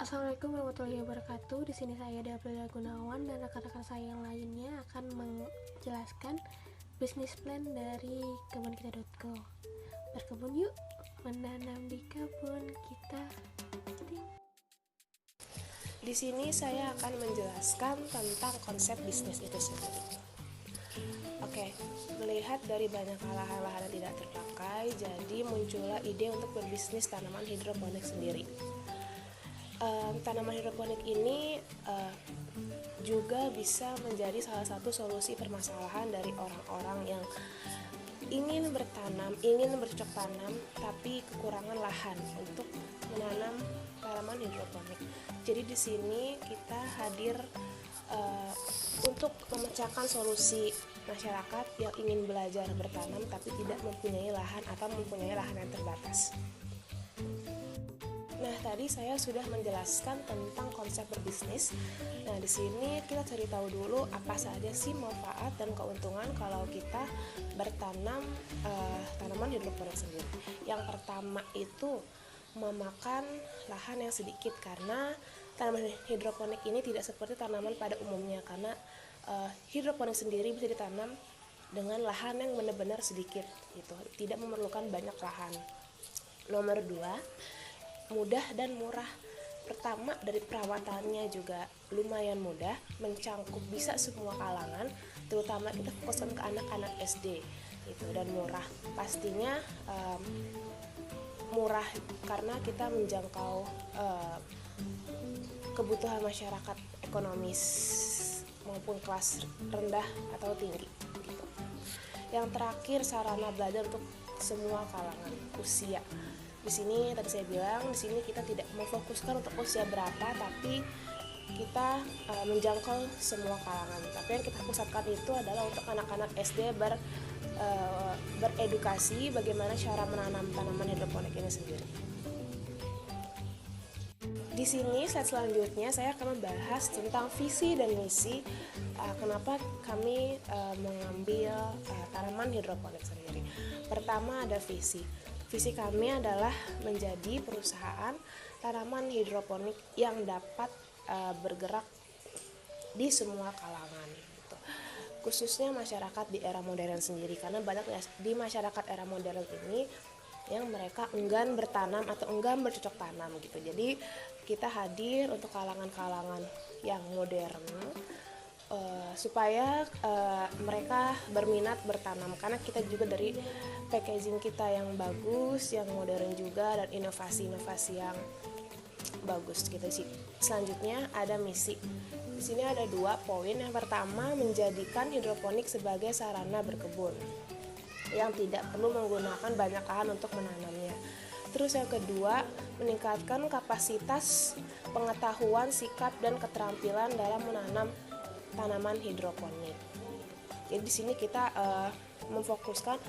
Assalamualaikum warahmatullahi wabarakatuh. Di sini saya April Gunawan dan rekan-rekan saya yang lainnya akan menjelaskan bisnis plan dari kebunKita.co. Berkebun yuk, menanam di kebun kita. Di sini saya akan menjelaskan tentang konsep bisnis itu sendiri. Oke, melihat dari banyak lahan-lahan yang tidak terpakai, jadi muncullah ide untuk berbisnis tanaman hidroponik sendiri. Tanaman hidroponik ini juga bisa menjadi salah satu solusi permasalahan dari orang-orang yang ingin bercocok tanam, tapi kekurangan lahan untuk menanam tanaman hidroponik. Jadi di sini kita hadir untuk memecahkan solusi masyarakat yang ingin belajar bertanam tapi tidak mempunyai lahan atau mempunyai lahan yang terbatas. Nah, tadi saya sudah menjelaskan tentang konsep berbisnis. Nah, di sini kita cari tahu dulu apa saja sih manfaat dan keuntungan kalau kita bertanam tanaman hidroponik sendiri. Yang pertama itu memakan lahan yang sedikit, karena tanaman hidroponik ini tidak seperti tanaman pada umumnya, karena hidroponik sendiri bisa ditanam dengan lahan yang benar-benar sedikit gitu, tidak memerlukan banyak lahan. Nomor 2, mudah dan murah. Pertama, dari perawatannya juga lumayan mudah, mencangkup bisa semua kalangan, terutama kita fokuskan ke anak-anak SD gitu, dan murah. Pastinya murah karena kita menjangkau kebutuhan masyarakat ekonomis maupun kelas rendah atau tinggi gitu. Yang terakhir, sarana belajar untuk semua kalangan usia. Di sini tadi saya bilang, di sini kita tidak memfokuskan untuk usia berapa, tapi kita menjangkau semua kalangan. Tapi yang kita pusatkan itu adalah untuk anak-anak SD beredukasi bagaimana cara menanam tanaman hidroponik ini sendiri. Di sini slide selanjutnya saya akan membahas tentang visi dan misi kenapa kami mengambil tanaman hidroponik sendiri. Pertama, ada visi. Visi kami adalah menjadi perusahaan tanaman hidroponik yang dapat bergerak di semua kalangan gitu. Khususnya masyarakat di era modern sendiri, karena banyak di masyarakat era modern ini yang mereka enggan bertanam atau enggan bercocok tanam gitu. Jadi kita hadir untuk kalangan-kalangan yang modern supaya mereka berminat bertanam, karena kita juga dari packaging kita yang bagus, yang modern juga, dan inovasi-inovasi yang bagus gitu sih. Selanjutnya ada misi. Di sini ada 2 poin. Yang pertama, menjadikan hidroponik sebagai sarana berkebun yang tidak perlu menggunakan banyak lahan untuk menanamnya. Terus yang kedua, meningkatkan kapasitas pengetahuan, sikap, dan keterampilan dalam menanam tanaman hidroponik. Jadi di sini kita memfokuskan,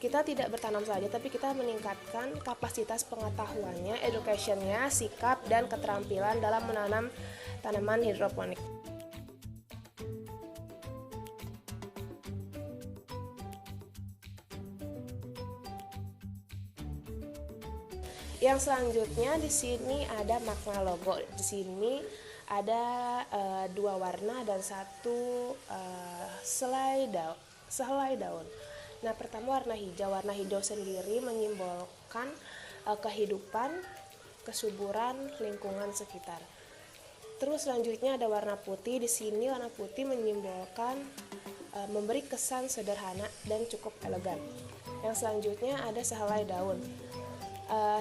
kita tidak bertanam saja, tapi kita meningkatkan kapasitas pengetahuannya, educationnya, sikap, dan keterampilan dalam menanam tanaman hidroponik. Yang selanjutnya di sini ada makna logo. Di sini ada 2 warna dan 1 selai daun. Nah, pertama warna hijau. Warna hijau sendiri menyimbolkan kehidupan, kesuburan, lingkungan sekitar. Terus selanjutnya ada warna putih. Di sini warna putih menyimbolkan memberi kesan sederhana dan cukup elegan. Yang selanjutnya ada sehelai daun.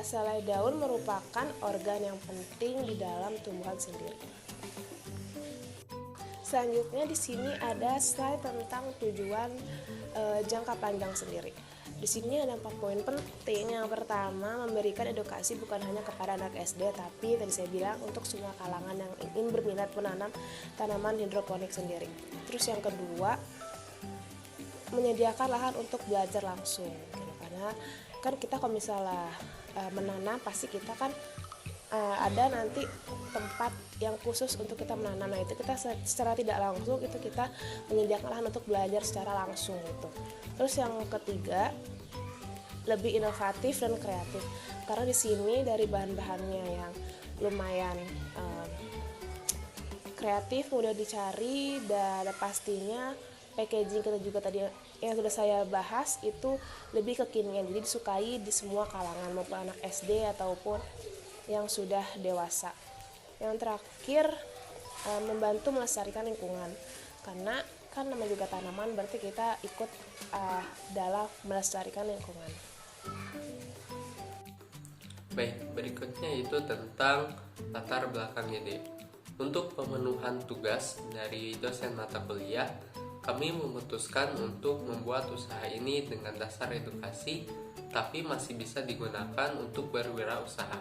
Sehelai daun merupakan organ yang penting di dalam tumbuhan sendiri. Selanjutnya di sini ada slide tentang tujuan jangka panjang sendiri. Di sini ada 4 poin penting. Yang pertama, memberikan edukasi bukan hanya kepada anak SD, tapi tadi saya bilang untuk semua kalangan yang ingin berminat menanam tanaman hidroponik sendiri. Terus yang kedua, menyediakan lahan untuk belajar langsung gitu. Karena kan kita kalau misalnya menanam, pasti kita kan ada nanti tempat yang khusus untuk kita menanam. Nah, itu kita secara tidak langsung itu kita menyediakan lahan untuk belajar secara langsung gitu. Terus yang ketiga, lebih inovatif dan kreatif. Karena di sini dari bahan-bahannya yang lumayan kreatif, mudah dicari, dan pastinya packaging kita juga tadi yang sudah saya bahas itu lebih kekinian, jadi disukai di semua kalangan, maupun anak SD ataupun yang sudah dewasa. Yang terakhir, membantu melestarikan lingkungan, karena kan namanya juga tanaman, berarti kita ikut dalam melestarikan lingkungan. Baik, berikutnya itu tentang latar belakang ide. Untuk pemenuhan tugas dari dosen mata kuliah, kami memutuskan untuk membuat usaha ini dengan dasar edukasi, tapi masih bisa digunakan untuk berwirausaha.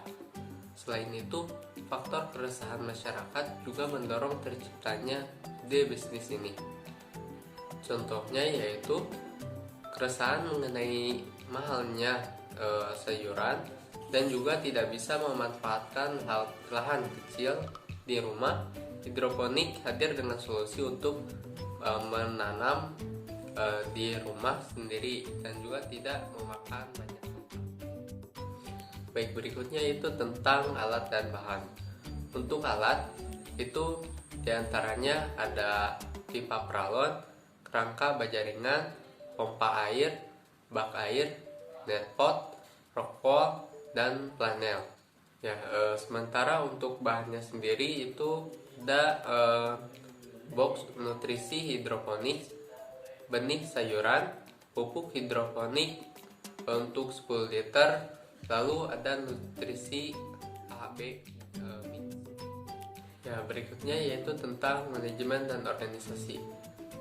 Selain itu, faktor keresahan masyarakat juga mendorong terciptanya ide bisnis ini. Contohnya yaitu keresahan mengenai mahalnya sayuran, dan juga tidak bisa memanfaatkan lahan kecil di rumah. Hidroponik hadir dengan solusi untuk menanam di rumah sendiri dan juga tidak memakan banyak tempat. Baik, berikutnya itu tentang alat dan bahan. Untuk alat itu diantaranya ada pipa pralon, kerangka baja ringan, pompa air, bak air, netpot, rockwool, dan planel. Ya, sementara untuk bahannya sendiri itu ada box nutrisi hidroponik, benih sayuran, pupuk hidroponik untuk 10 liter, lalu ada nutrisi AB mix. Ya, berikutnya yaitu tentang manajemen dan organisasi.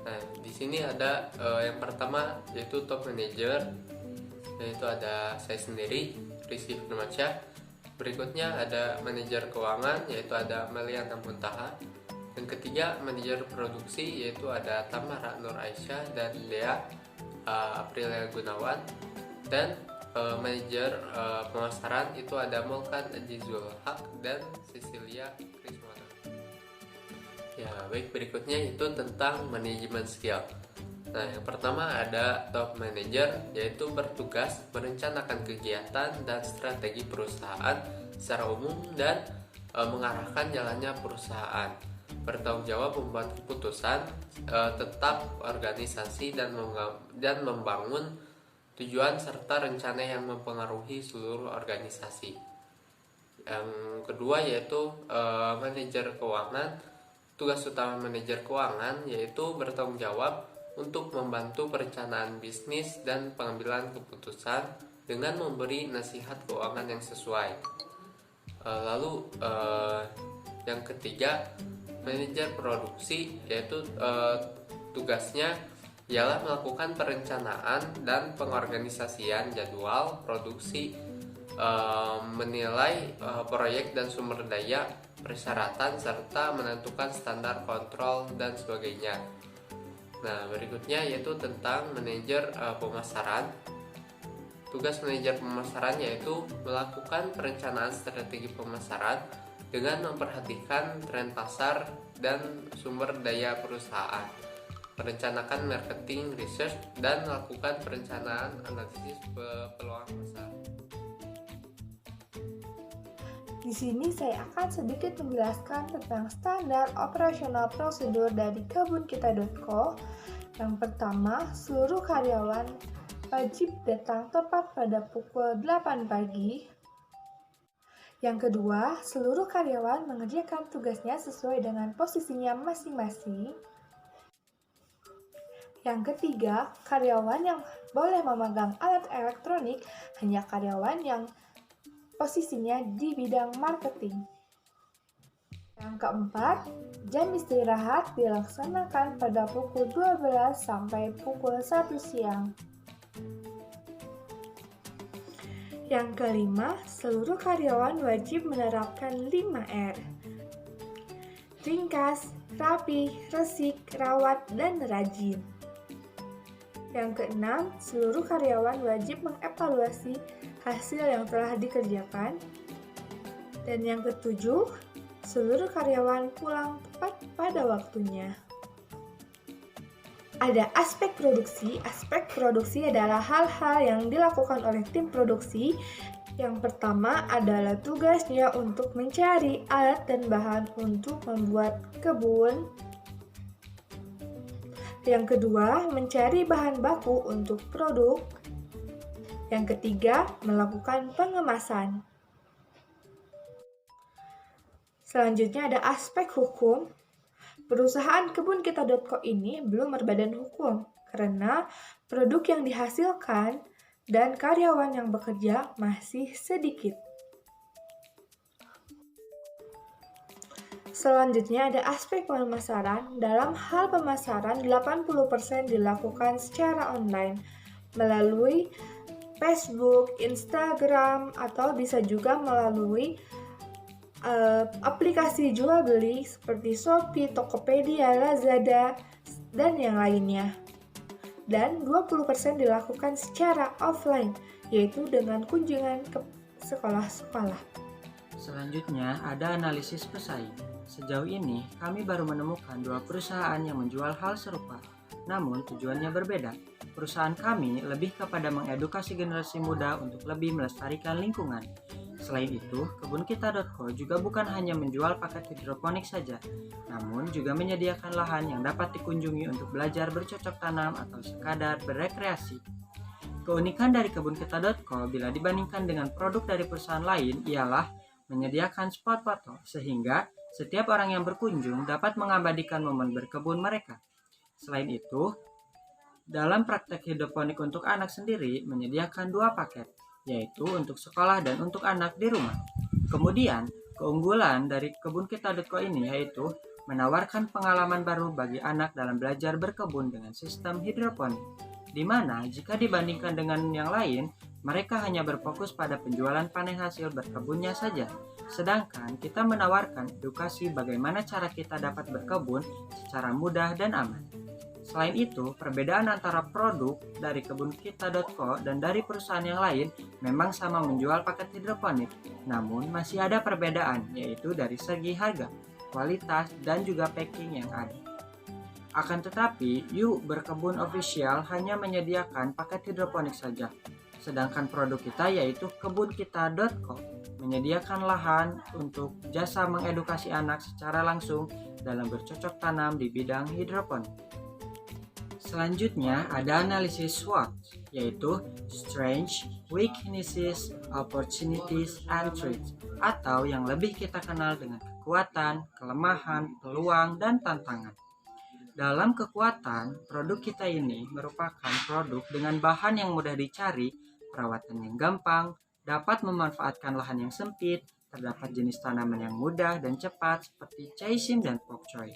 Nah, di sini ada yang pertama yaitu top manager, yaitu ada saya sendiri, Rizky Firmansyah. Berikutnya ada manajer keuangan, yaitu ada Meliana Muntaha. Yang ketiga, manajer produksi, yaitu ada Tamara Nur Aisyah dan Dea Aprilia Gunawan. Dan manajer pemasaran itu ada Mulkan Ajizul Haq dan Cecilia Krismana. Ya, baik, berikutnya itu tentang manajemen skill. Nah, yang pertama ada top manager, yaitu bertugas merencanakan kegiatan dan strategi perusahaan secara umum dan mengarahkan jalannya perusahaan. Bertanggung jawab membuat keputusan, tetap organisasi dan membangun tujuan serta rencana yang mempengaruhi seluruh organisasi. Yang kedua yaitu manajer keuangan. Tugas utama manajer keuangan yaitu bertanggung jawab untuk membantu perencanaan bisnis dan pengambilan keputusan dengan memberi nasihat keuangan yang sesuai. Lalu yang ketiga, manajer produksi, yaitu tugasnya ialah melakukan perencanaan dan pengorganisasian jadwal produksi, menilai proyek dan sumber daya, persyaratan, serta menentukan standar kontrol dan sebagainya. Nah, berikutnya yaitu tentang manajer pemasaran. Tugas manajer pemasaran yaitu melakukan perencanaan strategi pemasaran dengan memperhatikan tren pasar dan sumber daya perusahaan, merencanakan marketing research, dan melakukan perencanaan analisis peluang pasar. Di sini saya akan sedikit menjelaskan tentang standar operasional prosedur dari kebunkita.co. Yang pertama, seluruh karyawan wajib datang tepat pada pukul 8 pagi. Yang kedua, seluruh karyawan mengerjakan tugasnya sesuai dengan posisinya masing-masing. Yang ketiga, karyawan yang boleh memegang alat elektronik hanya karyawan yang posisinya di bidang marketing. Yang keempat, jam istirahat dilaksanakan pada pukul 12 sampai pukul 1 siang. Yang kelima, seluruh karyawan wajib menerapkan 5R. Ringkas, rapi, resik, rawat, dan rajin. Yang keenam, seluruh karyawan wajib mengevaluasi hasil yang telah dikerjakan. Dan yang ketujuh, seluruh karyawan pulang tepat pada waktunya. ada aspek produksi. Aspek produksi adalah hal-hal yang dilakukan oleh tim produksi. Yang pertama adalah tugasnya untuk mencari alat dan bahan untuk membuat kebun. Yang kedua, mencari bahan baku untuk produk. Yang ketiga, melakukan pengemasan. Selanjutnya ada aspek hukum. Perusahaan KebunKita.co ini belum berbadan hukum karena produk yang dihasilkan dan karyawan yang bekerja masih sedikit. Selanjutnya ada aspek pemasaran. Dalam hal pemasaran, 80% dilakukan secara online melalui Facebook, Instagram, atau bisa juga melalui aplikasi jual beli seperti Shopee, Tokopedia, Lazada, dan yang lainnya. Dan 20% dilakukan secara offline, yaitu dengan kunjungan ke sekolah-sekolah. Selanjutnya ada analisis pesaing. Sejauh ini kami baru menemukan 2 perusahaan yang menjual hal serupa, namun tujuannya berbeda. Perusahaan kami lebih kepada mengedukasi generasi muda untuk lebih melestarikan lingkungan. Selain itu, KebunKita.co juga bukan hanya menjual paket hidroponik saja, namun juga menyediakan lahan yang dapat dikunjungi untuk belajar bercocok tanam atau sekadar berrekreasi. Keunikan dari KebunKita.co bila dibandingkan dengan produk dari perusahaan lain ialah menyediakan spot foto, sehingga setiap orang yang berkunjung dapat mengabadikan momen berkebun mereka. Selain itu, dalam praktek hidroponik untuk anak sendiri menyediakan 2 paket, yaitu untuk sekolah dan untuk anak di rumah. Kemudian, keunggulan dari KebunKita.co ini yaitu menawarkan pengalaman baru bagi anak dalam belajar berkebun dengan sistem hidroponik, di mana jika dibandingkan dengan yang lain, mereka hanya berfokus pada penjualan panen hasil berkebunnya saja. Sedangkan kita menawarkan edukasi bagaimana cara kita dapat berkebun secara mudah dan aman. Selain itu, perbedaan antara produk dari KebunKita.co dan dari perusahaan yang lain memang sama menjual paket hidroponik, namun masih ada perbedaan, yaitu dari segi harga, kualitas, dan juga packing yang ada. Akan tetapi, Yuk Berkebun Official hanya menyediakan paket hidroponik saja, sedangkan produk kita yaitu KebunKita.co menyediakan lahan untuk jasa mengedukasi anak secara langsung dalam bercocok tanam di bidang hidroponik. Selanjutnya ada analisis SWOT, yaitu Strengths, Weaknesses, Opportunities, and Threats, atau yang lebih kita kenal dengan kekuatan, kelemahan, peluang, dan tantangan. Dalam kekuatan, produk kita ini merupakan produk dengan bahan yang mudah dicari, perawatan yang gampang, dapat memanfaatkan lahan yang sempit, terdapat jenis tanaman yang mudah dan cepat seperti chaisim dan pok choy.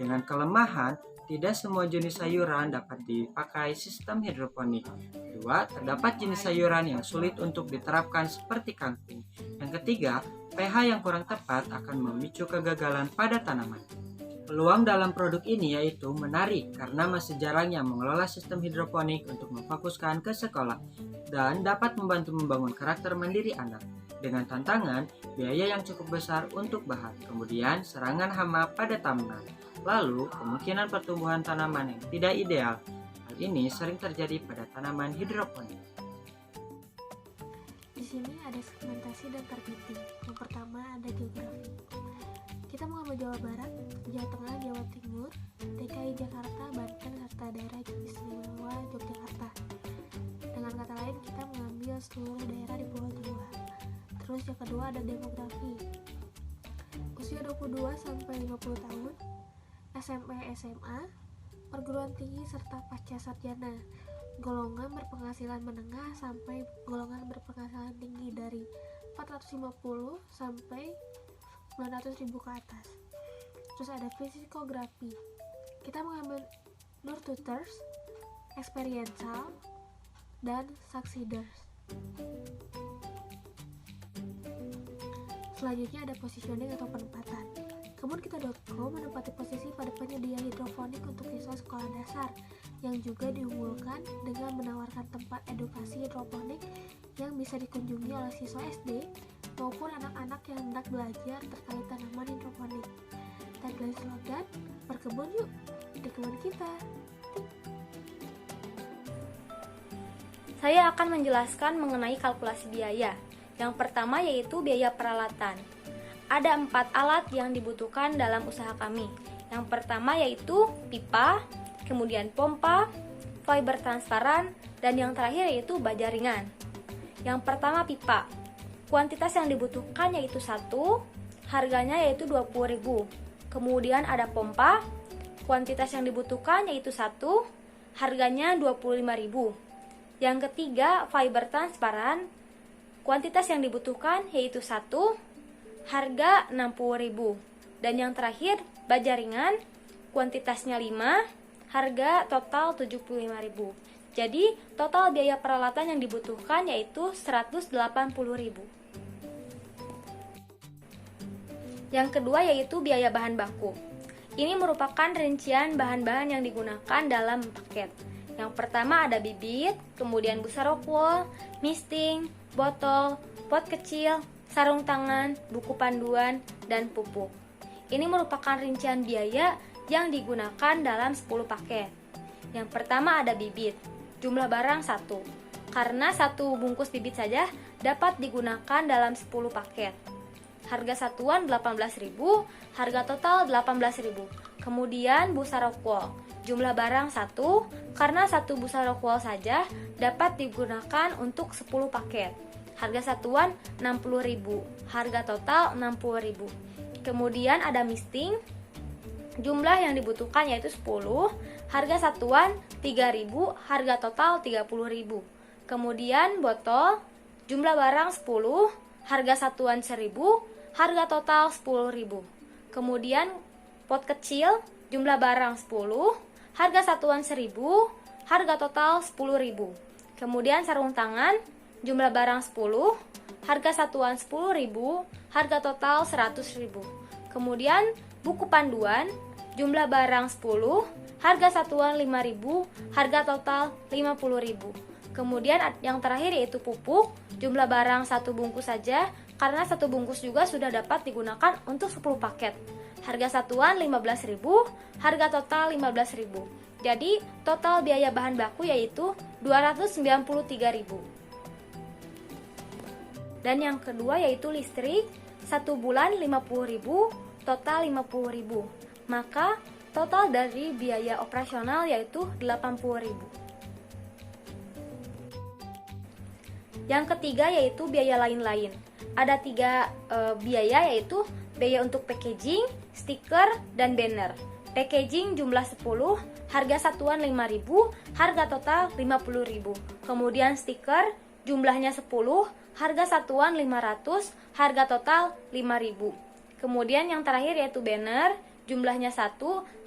Dengan kelemahan, tidak semua jenis sayuran dapat dipakai sistem hidroponik. Kedua, terdapat jenis sayuran yang sulit untuk diterapkan seperti kangkung. Yang ketiga, pH yang kurang tepat akan memicu kegagalan pada tanaman. Peluang dalam produk ini yaitu menarik karena masih jarang yang mengelola sistem hidroponik untuk memfokuskan ke sekolah dan dapat membantu membangun karakter mandiri anak. Dengan tantangan, biaya yang cukup besar untuk bahan, kemudian serangan hama pada tanaman, lalu kemungkinan pertumbuhan tanaman yang tidak ideal. Hal ini sering terjadi pada tanaman hidroponik. Di sini ada segmentasi dan targeting. Yang pertama ada geografi. Kita mengambil Jawa Barat, Jawa Tengah, Jawa Timur, DKI Jakarta, Banten, serta daerah istimewa Yogyakarta. Dengan kata lain, kita mengambil seluruh daerah di Pulau Jawa. Terus yang kedua ada demografi. Usia 22 sampai 50 tahun, SMP SMA, perguruan tinggi serta pasca sarjana. Golongan berpenghasilan menengah sampai golongan berpenghasilan tinggi dari 450 sampai 900.000 ke atas. Terus ada psikografi. Kita mengambil nurtuters, experiential, dan succeeders. Selanjutnya ada positioning atau penempatan. KebunKita.co menempati posisi pada penyedia hidroponik untuk siswa sekolah dasar yang juga diunggulkan dengan menawarkan tempat edukasi hidroponik yang bisa dikunjungi oleh siswa SD maupun anak-anak yang hendak belajar terkait tanaman hidroponik. Tagline slogan, berkebun yuk, di kebun kita. Saya akan menjelaskan mengenai kalkulasi biaya. Yang pertama yaitu biaya peralatan. Ada 4 alat yang dibutuhkan dalam usaha kami. Yang pertama yaitu pipa, kemudian pompa, fiber transparan, dan yang terakhir yaitu baja ringan. Yang pertama pipa. Kuantitas yang dibutuhkan yaitu 1, harganya yaitu 20.000. Kemudian ada pompa. Kuantitas yang dibutuhkan yaitu 1, harganya 25.000. Yang ketiga, fiber transparan. Kuantitas yang dibutuhkan yaitu 1, harga 60.000. Dan yang terakhir, baja ringan. Kuantitasnya 5, harga total 75.000. Jadi, total biaya peralatan yang dibutuhkan yaitu 180.000. Yang kedua yaitu biaya bahan baku. Ini merupakan rincian bahan-bahan yang digunakan dalam paket. Yang pertama ada bibit, kemudian busa rockwool, misting, botol, pot kecil, sarung tangan, buku panduan, dan pupuk. Ini merupakan rincian biaya yang digunakan dalam 10 paket. Yang pertama ada bibit, jumlah barang 1. Karena 1 bungkus bibit saja dapat digunakan dalam 10 paket. Harga satuan 18.000, harga total 18.000. Kemudian busa rockwool, jumlah barang 1, karena 1 busa rockwool saja dapat digunakan untuk 10 paket. Harga satuan 60.000, harga total 60.000. Kemudian ada misting, jumlah yang dibutuhkan yaitu 10, harga satuan 3.000, harga total 30.000. Kemudian botol, jumlah barang 10, harga satuan 1.000, harga total 10.000. Kemudian pot kecil, jumlah barang 10, harga satuan 1.000, harga total 10.000. Kemudian sarung tangan, jumlah barang 10, harga satuan 10.000, harga total 100.000. Kemudian buku panduan, jumlah barang 10, harga satuan 5.000, harga total 50.000. Kemudian yang terakhir yaitu pupuk, jumlah barang 1 bungkus saja, karena 1 bungkus juga sudah dapat digunakan untuk 10 paket. Harga satuan 15.000, harga total 15.000. Jadi total biaya bahan baku yaitu 293.000. Dan yang kedua yaitu listrik, 1 bulan 50.000, total 50.000. Maka total dari biaya operasional yaitu 80.000. Yang ketiga yaitu biaya lain-lain. Ada 3 biaya yaitu biaya untuk packaging, stiker, dan banner. Packaging jumlah 10, harga satuan 5.000, harga total 50.000. Kemudian stiker jumlahnya 10, harga satuan 500, harga total 5.000. Kemudian yang terakhir yaitu banner, jumlahnya 1,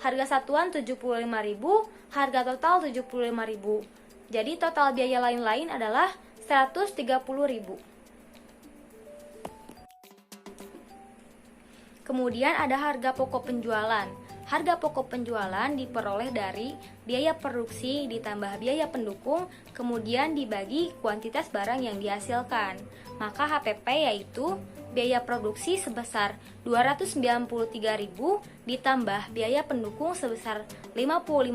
harga satuan 75.000, harga total 75.000. Jadi total biaya lain-lain adalah 130.000. Kemudian ada harga pokok penjualan. Harga pokok penjualan diperoleh dari biaya produksi ditambah biaya pendukung, kemudian dibagi kuantitas barang yang dihasilkan. Maka HPP yaitu biaya produksi sebesar 293.000 ditambah biaya pendukung sebesar 55.000,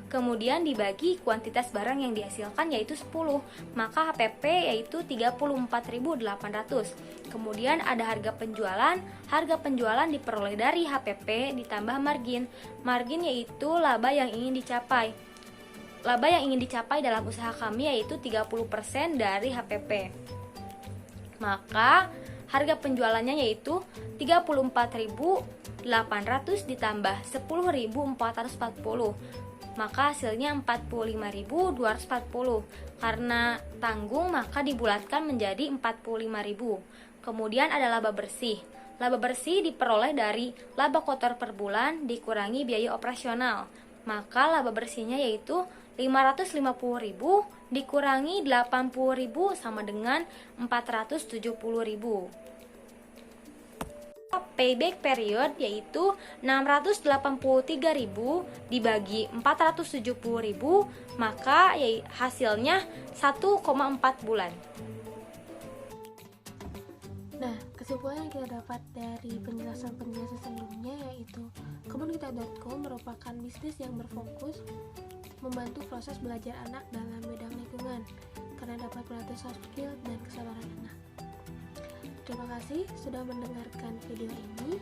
kemudian dibagi kuantitas barang yang dihasilkan yaitu 10. Maka HPP yaitu 34.800. Kemudian ada harga penjualan. Harga penjualan diperoleh dari HPP ditambah margin. Margin yaitu laba yang ingin dicapai. Laba yang ingin dicapai dalam usaha kami yaitu 30% dari HPP. Maka harga penjualannya yaitu 34.800 ditambah 10.440. Maka hasilnya 45.240. Karena tanggung maka dibulatkan menjadi 45.000. Kemudian ada laba bersih. Laba bersih diperoleh dari laba kotor per bulan dikurangi biaya operasional. Maka laba bersihnya yaitu 550.000 dikurangi 80.000 sama dengan 470.000. Payback period yaitu 683.000 dibagi 470.000, maka hasilnya 1,4 bulan. Nah, kesimpulan yang kita dapat dari penjelasan-penjelasan sebelumnya yaitu kebunkita.co merupakan bisnis yang berfokus membantu proses belajar anak dalam bidang lingkungan karena dapat melatih soft skill dan kesabaran anak. Terima kasih sudah mendengarkan video ini.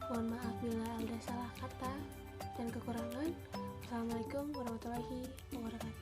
Mohon maaf bila ada salah kata dan kekurangan. Assalamualaikum warahmatullahi wabarakatuh.